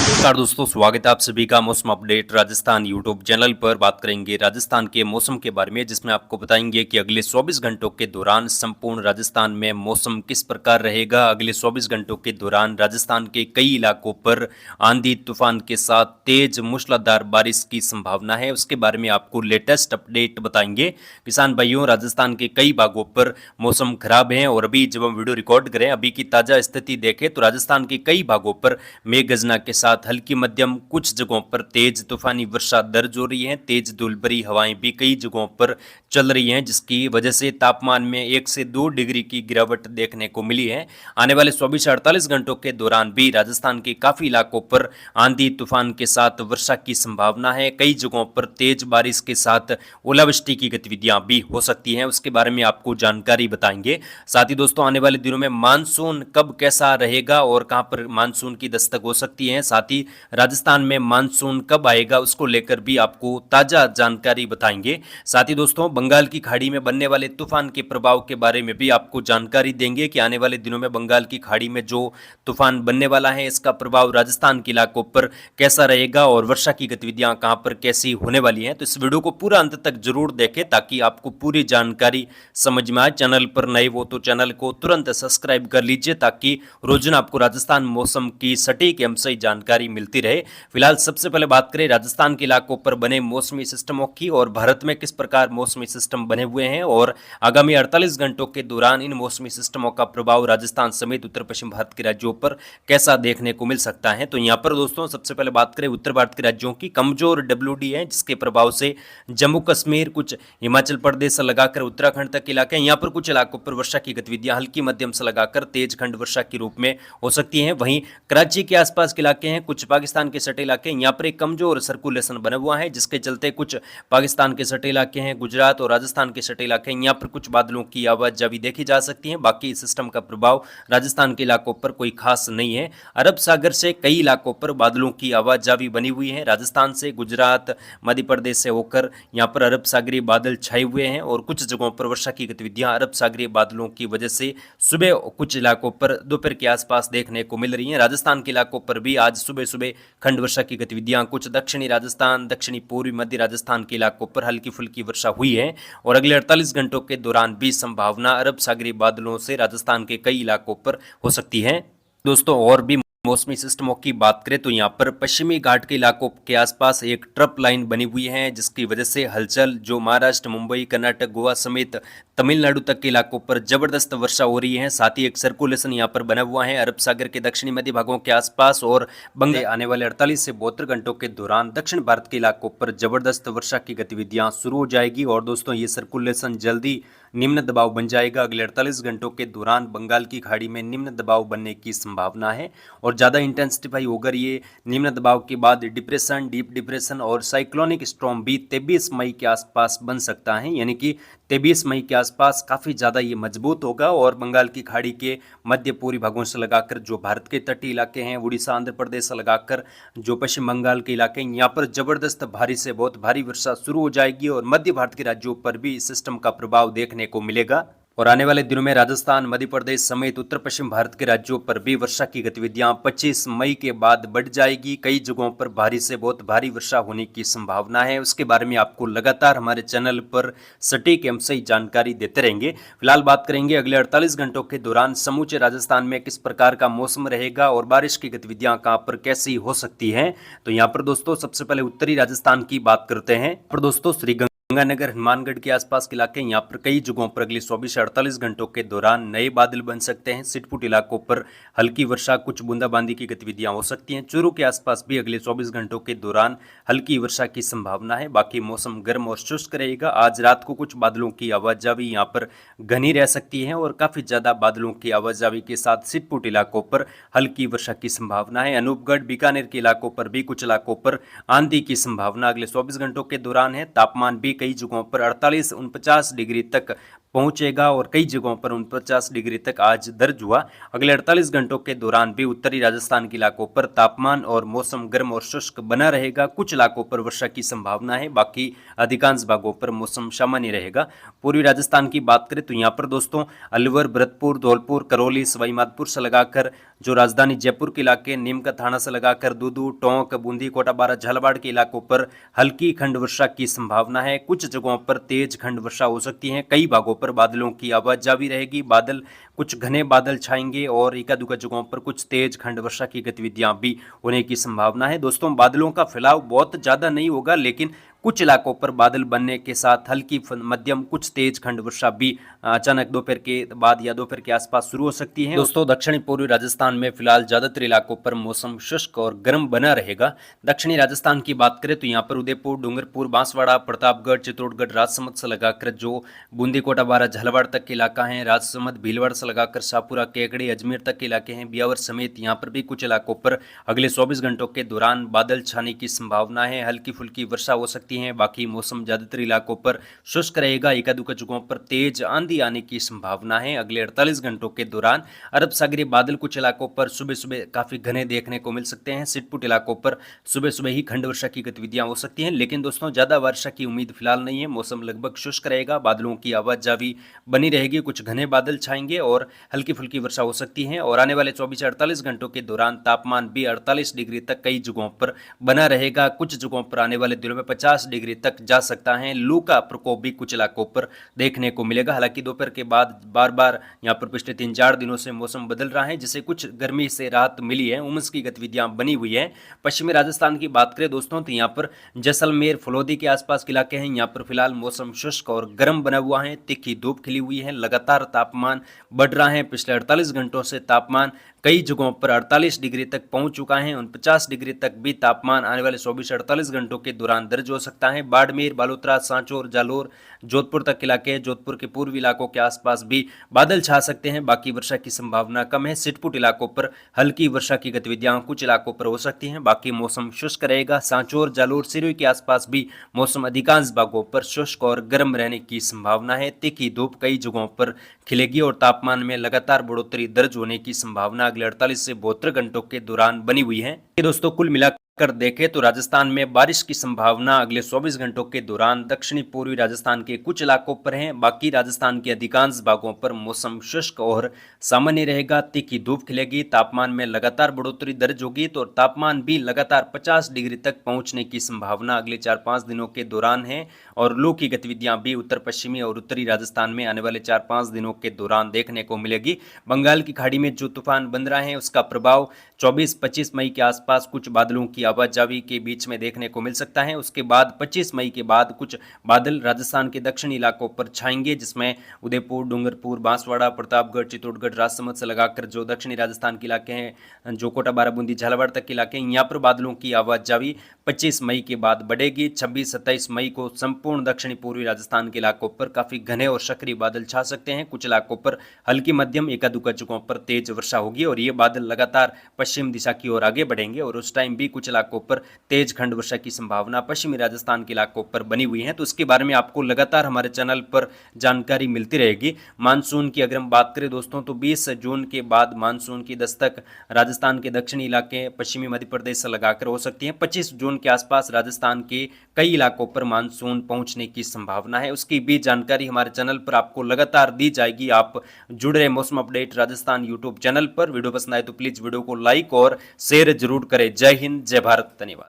नमस्कार दोस्तों, स्वागत है आप सभी का मौसम अपडेट राजस्थान यूट्यूब चैनल पर। बात करेंगे राजस्थान के मौसम के बारे में, जिसमें आपको बताएंगे कि अगले 24 घंटों के दौरान संपूर्ण राजस्थान में मौसम किस प्रकार रहेगा। अगले 24 घंटों के दौरान राजस्थान के कई इलाकों पर आंधी तूफान के साथ तेज मूसलाधार बारिश की संभावना है। उसके बारे में आपको लेटेस्ट अपडेट बताएंगे। किसान भाइयों, राजस्थान के कई भागों पर मौसम खराब है और अभी जब हम वीडियो रिकॉर्ड करें, अभी की ताजा स्थिति देखें तो राजस्थान के कई भागों पर मेघ गर्जना के साथ हल्की मध्यम, कुछ जगहों पर तेज तूफानी वर्षा दर्ज हो रही है। तेज धूल भरी हवाएं भी कई जगहों पर चल रही हैं, जिसकी वजह से तापमान में 1 से 2 डिग्री की गिरावट देखने को मिली है। आने वाले 24 से 48 घंटों के दौरान भी राजस्थान के काफी इलाकों पर आंधी तूफान के साथ वर्षा की संभावना है। कई जगहों पर तेज बारिश के साथ ओलावृष्टि की गतिविधियां भी हो सकती हैं। उसके बारे में आपको जानकारी बताएंगे। साथ ही दोस्तों, आने वाले दिनों में मानसून कब कैसा रहेगा और कहां पर मानसून की दस्तक हो सकती है, साथ ही राजस्थान में मानसून कब आएगा, उसको लेकर भी आपको ताजा जानकारी बताएंगे। साथ ही दोस्तों, बंगाल की खाड़ी में बनने वाले तूफान के प्रभाव के बारे में भी आपको जानकारी देंगे कि आने वाले दिनों में बंगाल की खाड़ी में जो तूफान बनने वाला है, इसका प्रभाव राजस्थान के इलाकों पर कैसा रहेगा और वर्षा की गतिविधियां कहां पर कैसी होने वाली हैं। तो इस वीडियो को पूरा अंत तक जरूर देखें ताकि आपको पूरी जानकारी समझ में आए। चैनल पर नए हो तो चैनल को तुरंत सब्सक्राइब कर लीजिए ताकि रोजाना आपको राजस्थान मौसम की सटीक एवं सही जानकारी मिलती रहे। फिलहाल सबसे पहले बात करें राजस्थान के इलाकों पर बने मौसमी सिस्टमों की और भारत में किस प्रकार मौसमी सिस्टम बने हुए हैं और आगामी 48 घंटों के दौरान इन मौसमी सिस्टमों का प्रभाव राजस्थान समेत उत्तर पश्चिम भारत के राज्यों पर कैसा देखने को मिल सकता है। तो यहाँ पर दोस्तों सबसे पहले बात करें उत्तर भारत के राज्यों की। कमजोर डब्ल्यूडी है, जिसके प्रभाव से जम्मू कश्मीर, कुछ हिमाचल प्रदेश से लगाकर उत्तराखंड तक इलाके, यहाँ पर कुछ इलाकों पर वर्षा की गतिविधियां हल्की मध्यम से लगाकर तेज खंड वर्षा के रूप में हो सकती हैं। वहीं कराची के आसपास के इलाके हैं, कुछ पाकिस्तान के सटे इलाके, यहाँ पर एक कमजोर सर्कुलेशन बना हुआ है, जिसके चलते कुछ पाकिस्तान के सटे इलाके हैं, गुजरात और राजस्थान के सटे इलाके हैं, यहाँ पर कुछ बादलों की आवाजाही देखी जा सकती है। बाकी इस सिस्टम का प्रभाव राजस्थान के इलाकों पर कोई खास नहीं है। अरब सागर से कई इलाकों पर बादलों की आवाजाही बनी हुई है। राजस्थान से गुजरात, मध्य प्रदेश से होकर यहाँ पर अरब सागरीय बादल छाए हुए हैं और कुछ जगहों पर वर्षा की गतिविधियां अरब सागरीय बादलों की वजह से सुबह कुछ इलाकों पर दोपहर के आसपास देखने को मिल रही हैं। राजस्थान के इलाकों पर भी आज सुबह सुबह खंड वर्षा की गतिविधियां कुछ दक्षिणी राजस्थान, दक्षिणी पूर्वी मध्य राजस्थान के इलाकों पर हल्की फुल्की वर्षा हुई है और अगले 48 घंटों के दौरान भी संभावना अरब सागरीय बादलों से राजस्थान के कई इलाकों पर हो सकती है। दोस्तों, और भी मौसमी सिस्टमों की बात करें तो यहाँ पर पश्चिमी घाट के इलाकों के आसपास एक ट्रप लाइन बनी हुई है, जिसकी वजह से हलचल जो महाराष्ट्र, मुंबई, कर्नाटक, गोवा समेत तमिलनाडु तक के इलाकों पर जबरदस्त वर्षा हो रही है। साथ ही एक सर्कुलेशन यहाँ पर बना हुआ है अरब सागर के दक्षिणी मध्य भागों के आसपास और बंगाल आने वाले 48 से 72 घंटों के दौरान दक्षिण भारत के इलाकों पर जबरदस्त वर्षा की गतिविधियां शुरू हो जाएगी और दोस्तों ये सर्कुलेशन जल्दी निम्न दबाव बन जाएगा। अगले 48 घंटों के दौरान बंगाल की खाड़ी में निम्न दबाव बनने की संभावना है और ज़्यादा इंटेंसिफाई होकर ये निम्न दबाव के बाद डिप्रेशन, डीप डिप्रेशन और साइक्लोनिक स्टॉर्म भी 23 मई के आसपास बन सकता है। यानी कि 23 मई के आसपास काफ़ी ज़्यादा ये मजबूत होगा और बंगाल की खाड़ी के मध्य पूर्वी भागों से लगाकर जो भारत के तटीय इलाके हैं, उड़ीसा, आंध्र प्रदेश से लगाकर जो पश्चिम बंगाल के इलाके हैं, यहाँ पर जबरदस्त भारी से बहुत भारी वर्षा शुरू हो जाएगी और मध्य भारत के राज्यों पर भी इस सिस्टम का प्रभाव देखने को मिलेगा। और आने वाले दिनों में राजस्थान, मध्य प्रदेश समेत उत्तर पश्चिम भारत के राज्यों पर भी वर्षा की गतिविधियां 25 मई के बाद बढ़ जाएगी। कई जगहों पर भारी से बहुत भारी वर्षा होने की संभावना है। उसके बारे में आपको लगातार हमारे चैनल पर सटीक एवं सही जानकारी देते रहेंगे। फिलहाल बात करेंगे अगले 48 घंटों के दौरान समूचे राजस्थान में किस प्रकार का मौसम रहेगा और बारिश की गतिविधियां कहां पर कैसी हो सकती हैं। तो यहाँ पर दोस्तों सबसे पहले उत्तरी राजस्थान की बात करते हैं। पर दोस्तों गंगानगर, हनुमानगढ़ के आसपास के इलाके, यहाँ पर कई जगहों पर अगले 24 से 48 घंटों के दौरान नए बादल बन सकते हैं। सिटपुट इलाकों पर हल्की वर्षा, कुछ बूंदाबांदी की गतिविधियां हो सकती हैं। चूरू के आसपास भी अगले 24 घंटों के दौरान हल्की वर्षा की संभावना है। बाकी मौसम गर्म और शुष्क रहेगा। आज रात को कुछ बादलों की आवाजाही यहाँ पर घनी रह सकती है और काफी ज्यादा बादलों की आवाजाही के साथ सिटपुट इलाकों पर हल्की वर्षा की संभावना है। अनूपगढ़, बीकानेर के इलाकों पर भी कुछ इलाकों पर आंधी की संभावना अगले 24 घंटों के दौरान है। तापमान भी कई जगहों पर 48-49 डिग्री तक पहुंचेगा और कई जगहों पर 49 डिग्री तक आज दर्ज हुआ। अगले 48 घंटों के दौरान भी उत्तरी राजस्थान के इलाकों पर तापमान और मौसम गर्म और शुष्क बना रहेगा। कुछ इलाकों पर वर्षा की संभावना है, बाकी अधिकांश भागों पर मौसम सामान्य रहेगा। पूर्वी राजस्थान की बात करें तो यहाँ पर दोस्तों अलवर, भरतपुर, धौलपुर, करौली, सवाई माधोपुर से लगाकर जो राजधानी जयपुर के इलाके, नीम का थाना से लगाकर दूदू, टोंक, बूंदी, कोटा बारा, झालावाड़ के इलाकों पर हल्की खंड वर्षा की संभावना है। कुछ जगहों पर तेज खंड वर्षा हो सकती है। कई भागों पर बादलों की आवाजावी रहेगी। बादल कुछ घने बादल छाएंगे और एका दुका जगहों पर कुछ तेज खंड वर्षा की गतिविधियां भी होने की संभावना है। दोस्तों बादलों का फैलाव बहुत ज्यादा नहीं होगा, लेकिन कुछ इलाकों पर बादल बनने के साथ हल्की मध्यम कुछ तेज खंड वर्षा भी अचानक दोपहर के बाद या दोपहर के आसपास शुरू हो सकती है। दोस्तों दक्षिणी पूर्वी राजस्थान में फिलहाल ज्यादातर इलाकों पर मौसम शुष्क और गर्म बना रहेगा। दक्षिणी राजस्थान की बात करें तो यहाँ पर उदयपुर, डूंगरपुर, बांसवाड़ा, प्रतापगढ़, चित्तौड़गढ़, राजसमंद से लगाकर जो बूंदी, कोटा बारा, झालावाड़ तक के इलाका है, राजसमंद, भीलवाड़ा से लगाकर शाहपुरा, केकड़ी, अजमेर तक के इलाके हैं, ब्यावर समेत यहाँ पर भी कुछ इलाकों पर अगले 24 घंटों के दौरान बादल छाने की संभावना है। हल्की फुल्की वर्षा हो सकती है। बाकी मौसम ज्यादातर इलाकों पर शुष्क रहेगा। एका दुका जगहों पर तेज आंधी आने की संभावना है। अगले 48 घंटों के दौरान अरब सागरीय बादल कुछ इलाकों पर सुबह सुबह काफी घने देखने को मिल सकते हैं। सिटपुट इलाकों पर सुबह सुबह ही खंड वर्षा की गतिविधियां हो सकती हैं, लेकिन दोस्तों ज्यादा वर्षा की उम्मीद फिलहाल नहीं है। मौसम लगभग शुष्क रहेगा। बादलों की आवाजावी बनी रहेगी। कुछ घने बादल छाएंगे और हल्की फुल्की वर्षा हो सकती है। और आने वाले 24 से 48 घंटों के दौरान तापमान भी 48 डिग्री तक कई जगहों पर बना रहेगा। कुछ जगहों पर आने वाले दिनों में 50 डिग्री तक जा सकता है। लू का प्रकोप भी कुछ इलाकों पर देखने को मिलेगा। हालांकि दोपहर के बाद बार बार यहाँ पर पिछले 3-4 दिनों से मौसम बदल रहा है, जिससे कुछ गर्मी से राहत मिली है। उमस की गतिविधियां बनी हुई है। पश्चिमी राजस्थान की बात करें दोस्तों तो यहाँ पर जैसलमेर, फलोदी के आसपास के इलाके हैं, यहाँ पर फिलहाल मौसम शुष्क और गर्म बना हुआ है। तिखी धूप खिली हुई है। लगातार तापमान बढ़ रहा है। पिछले 48 घंटों से तापमान कई जगहों पर 48 डिग्री तक पहुंच चुका है। 49 डिग्री तक भी तापमान आने वाले 24 से 48 घंटों के दौरान दर्ज हो सकता है। बाड़मेर, बालोतरा, सांचौर, जालोर, जोधपुर तक इलाके, जोधपुर के पूर्वी इलाकों के आसपास भी बादल छा सकते हैं। बाकी वर्षा की संभावना कम है। सिटपुट इलाकों पर हल्की वर्षा की गतिविधियां कुछ इलाकों पर हो सकती हैं। बाकी मौसम शुष्क रहेगा। सांचौर, जालोर, सिरोही के आसपास भी मौसम अधिकांश भागों पर शुष्क और गर्म रहने की संभावना है। तीखी धूप कई जगहों पर खिलेगी और तापमान में लगातार बढ़ोतरी दर्ज होने की संभावना अगले 48 से 72 घंटों के दौरान बनी हुई है। दोस्तों कुल मिलाकर देखें तो राजस्थान में बारिश की संभावना अगले 24 घंटों के दौरान दक्षिणी पूर्वी राजस्थान के कुछ इलाकों पर है। बाकी राजस्थान के अधिकांश भागों पर मौसम शुष्क और सामान्य रहेगा। तीखी धूप खिलेगी। तापमान में लगातार बढ़ोतरी दर्ज होगी तो तापमान भी लगातार 50 डिग्री तक पहुंचने की संभावना अगले 4-5 दिनों के दौरान है। और लू की गतिविधियां भी उत्तर पश्चिमी और उत्तरी राजस्थान में आने वाले 4-5 दिनों के दौरान देखने को मिलेगी। बंगाल की खाड़ी में जो तूफान बन रहा है उसका प्रभाव 24-25 मई के आसपास कुछ बादलों की आवाजावी के बीच में देखने को मिल सकता है। उसके बाद 25 मई के बाद कुछ बादल राजस्थान के दक्षिणी इलाकों पर छाएंगे, जिसमें उदयपुर, डूंगरपुर, बांसवाड़ा, प्रतापगढ़, चित्तौड़गढ़, राजसमंद से लगाकर जो दक्षिणी राजस्थान के इलाके हैं, जो कोटा बारा, बूंदी, झालावाड़ तक के इलाके हैं, यहाँ पर बादलों की आवाजावी 25 मई के बाद बढ़ेगी। 26-27 मई को संपूर्ण दक्षिणी पूर्वी राजस्थान के इलाकों पर काफी घने और सक्रिय बादल छा सकते हैं। कुछ इलाकों पर हल्की मध्यम एका दुका जगहों पर तेज वर्षा होगी और ये बादल लगातार पश्चिम दिशा की ओर आगे बढ़ेंगे और उस टाइम भी कुछ इलाकों पर तेज खंड वर्षा की संभावना पश्चिमी राजस्थान के इलाकों पर बनी हुई है। तो इसके बारे में आपको लगातार हमारे चैनल पर जानकारी मिलती रहेगी। मानसून की अगर हम बात करें दोस्तों तो 20 जून के बाद मानसून की दस्तक राजस्थान के दक्षिणी इलाके, पश्चिमी मध्य प्रदेश से लगाकर हो सकती है। 25 जून के आसपास राजस्थान के कई इलाकों पर मानसून पहुंचने की संभावना है। उसकी भी जानकारी हमारे चैनल पर आपको लगातार दी जाएगी। आप जुड़ रहे मौसम अपडेट राजस्थान यूट्यूब चैनल पर। वीडियो पसंद आए तो प्लीज वीडियो को लाइक और शेयर जरूर करें। जय हिंद, जय भारत, धन्यवाद।